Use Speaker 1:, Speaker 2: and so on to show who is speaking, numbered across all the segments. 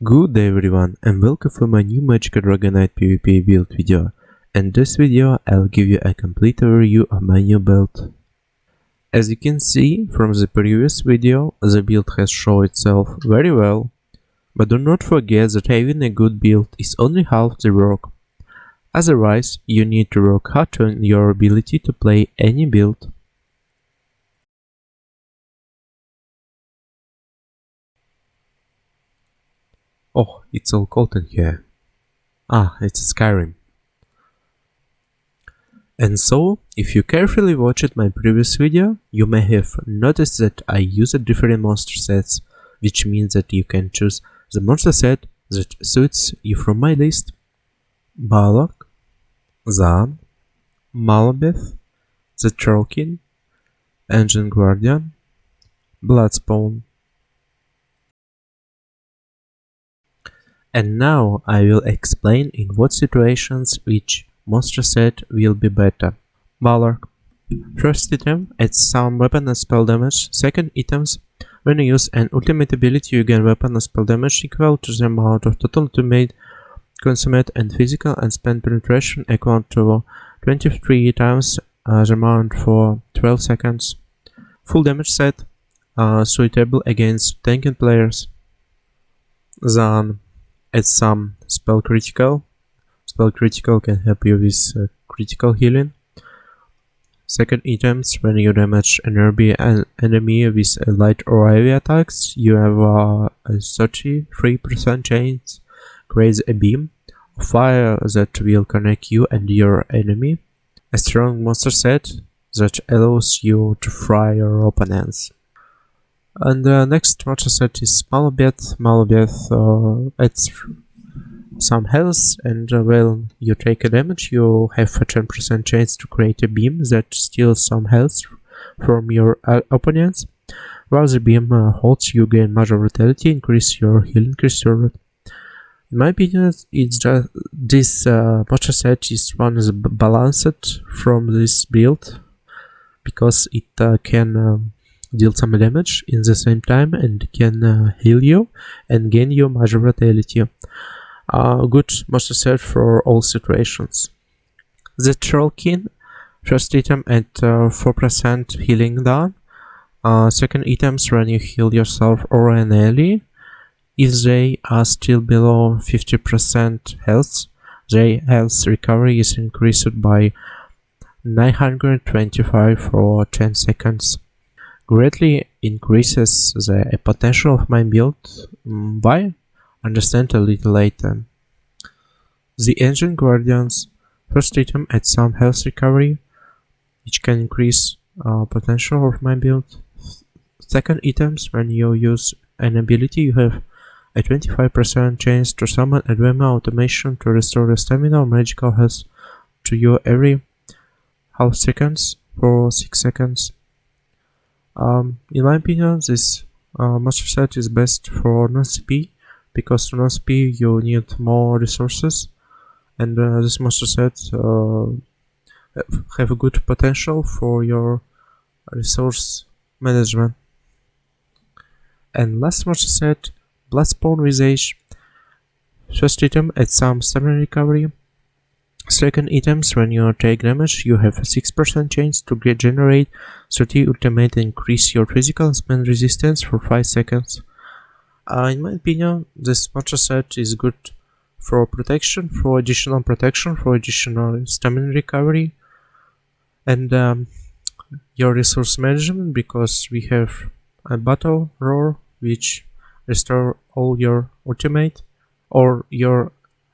Speaker 1: Good day everyone and welcome for my new Magical Dragonite PvP build video. In this video I'll give you a complete overview of my new build. As you can see from the previous video, the build has shown itself very well, but do not forget that having a good build is only half the work. Otherwise, you need to work hard on your ability to play any build. Oh, it's all cold in here. Ah, it's Skyrim. And so, if you carefully watched my previous video, you may have noticed that I used different monster sets, which means that you can choose the monster set that suits you from my list. Balak, Zan, Malabeth, the Trollkin, Ancient Guardian, Bloodspawn. And now I will explain in what situations which monster set will be better. Balak. First item adds some weapon and spell damage. Second items, when you use an ultimate ability you gain weapon and spell damage equal to the amount of total ultimate, consummate and physical and spell penetration equal to 23 times the amount for 12 seconds. Full damage set, suitable against tanking players. Zan. Adds some spell critical. Spell critical can help you with critical healing. Second items, when you damage an enemy with a light or heavy attacks, you have a 33% chance create a beam of fire that will connect you and your enemy. A strong monster set that allows you to fry your opponents. And the next monster set is Malabeth. Malabeth adds some health, and when you take a damage you have a 10% chance to create a beam that steals some health from your opponents. While the beam holds, you gain major vitality, increase your healing restored. In my opinion, it's just this monster set is one is balanced from this build because it can deal some damage in the same time and can heal you and gain you major vitality. Good monster set for all situations. The Trollkin, first item at 4% healing down. Second items when you heal yourself or an ally. If they are still below 50% health, their health recovery is increased by 925 for 10 seconds. Greatly increases the potential of my build. Why? Understand a little later. The Ancient Guardians, first item adds some health recovery, which can increase potential of my build. Second items, when you use an ability you have a 25% chance to summon a Dwemer automation to restore the stamina or magical health to you every half seconds for 6 seconds. In my opinion, this monster set is best for non-CP, because for non-CP you need more resources, and this monster set have a good potential for your resource management. And last monster set, Bloodspawn Visage. First item adds some stamina recovery. Second items, when you take damage you have a 6% chance to generate 30 ultimate and increase your physical and spell resistance for 5 seconds. In my opinion, this monster set is good for protection, for additional stamina recovery, and your resource management, because we have a battle roar which restore all your ultimate or your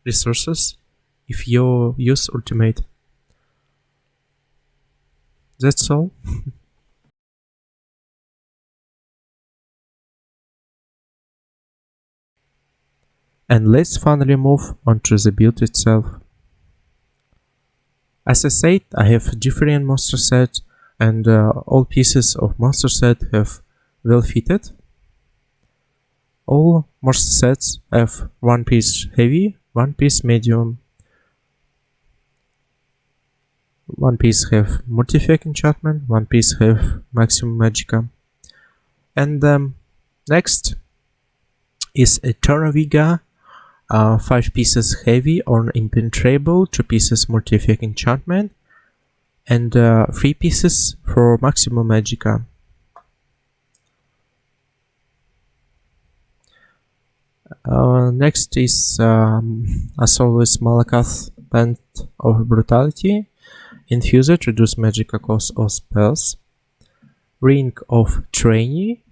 Speaker 1: resources if you use ultimate. That's all. And let's finally move on to the build itself. As I said, I have different monster set, and all pieces of monster set have well fitted. All monster sets have one piece heavy, one piece medium, one piece have multi-effect enchantment, one piece have maximum magicka. And next, is a Toraviga, 5 pieces heavy or impenetrable, 2 pieces multi-effect enchantment, and 3 pieces for maximum magicka. Next is, as always, Markarth, Band of Brutality. Infuse it, reduce magicka cost of spells. Ring of Trainee.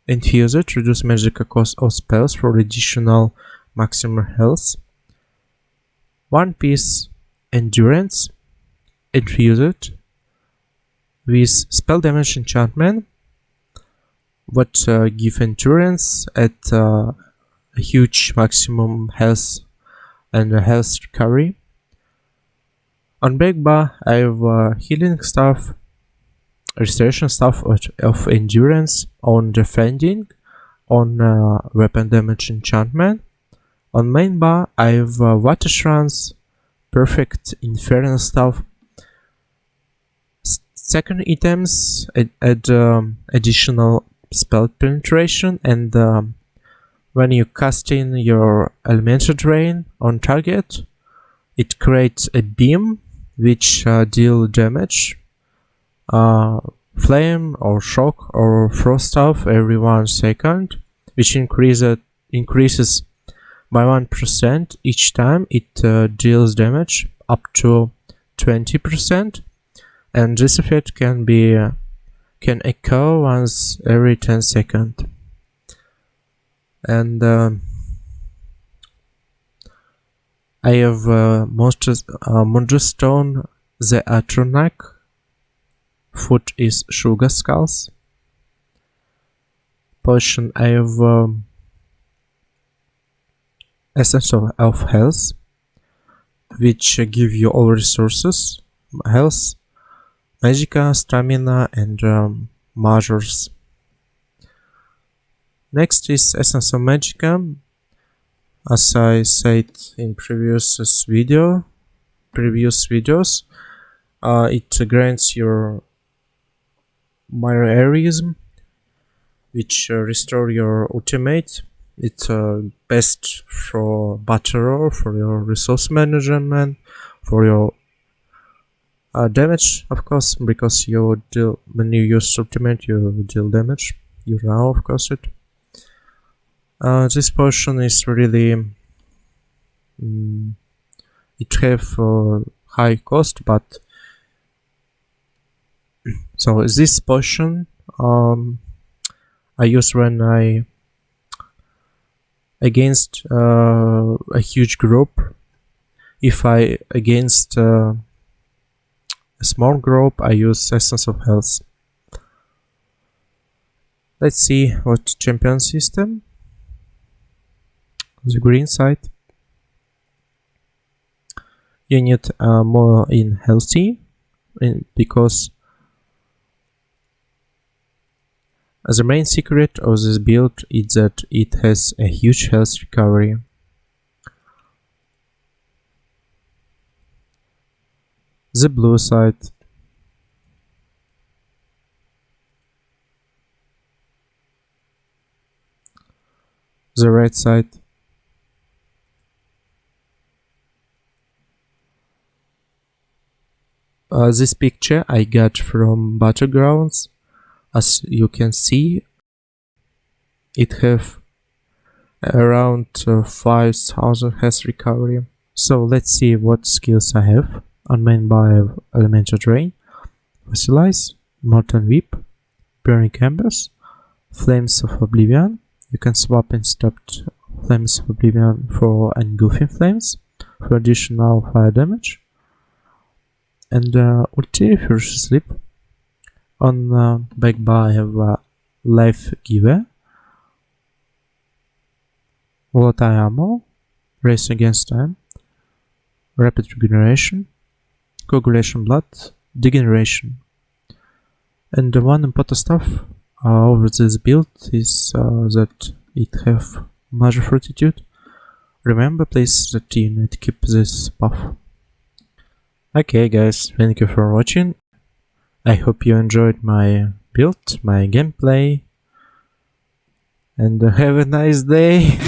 Speaker 1: Infuse it, reduce magicka cost of spells for additional maximum health. 1 piece Endurance. Infuse it with spell damage enchantment, what give endurance at a huge maximum health and health recovery. On back bar I have healing staff, restoration staff of endurance, on defending, on weapon damage enchantment. On main bar I have water shrines, perfect infernal staff. Second items add additional spell penetration, and when you cast in your elemental drain on target, it creates a beam which deal damage, flame or shock or frost staff every 1 second, which increases by 1% each time it deals damage, up to 20%. And this effect can occur once every 10 seconds. And I have Stone, the Atronak. Food is Sugar Skulls. Potion I have Essence of Health, which give you all resources, health, magicka, stamina, and measures. Next is Essence of Magicka. As I said in previous videos, it grants your Mirrorism, which restore your ultimate. It's best for battle roll, for your resource management, for your damage, of course, because you deal, when you use ultimate, you deal damage. You know, of course, it. This potion is really it have high cost, but so this potion I use when I against a huge group. If I against a small group, I use Essence of Health. Let's see what champion system. The green side. You need more in healthy, because the main secret of this build is that it has a huge health recovery. The blue side. The red side. This picture I got from Battlegrounds. As you can see, it have around 5000 health recovery. So let's see what skills I have. On main bar I have Elemental Drain, Fossilize, Molten Whip, Burning Embers, Flames of Oblivion. You can swap and stop Flames of Oblivion for Engulfing Flames for additional fire damage. And Ulti, Furious Sleep. On back bar I have Life Giver, Volatile Ammo, Race Against Time, Rapid Regeneration, Coagulation Blood, Degeneration. And the one important stuff over this build is that it have Major Fortitude. Remember please that you need to keep this buff. Okay guys, thank you for watching. I hope you enjoyed my build, my gameplay, and have a nice day.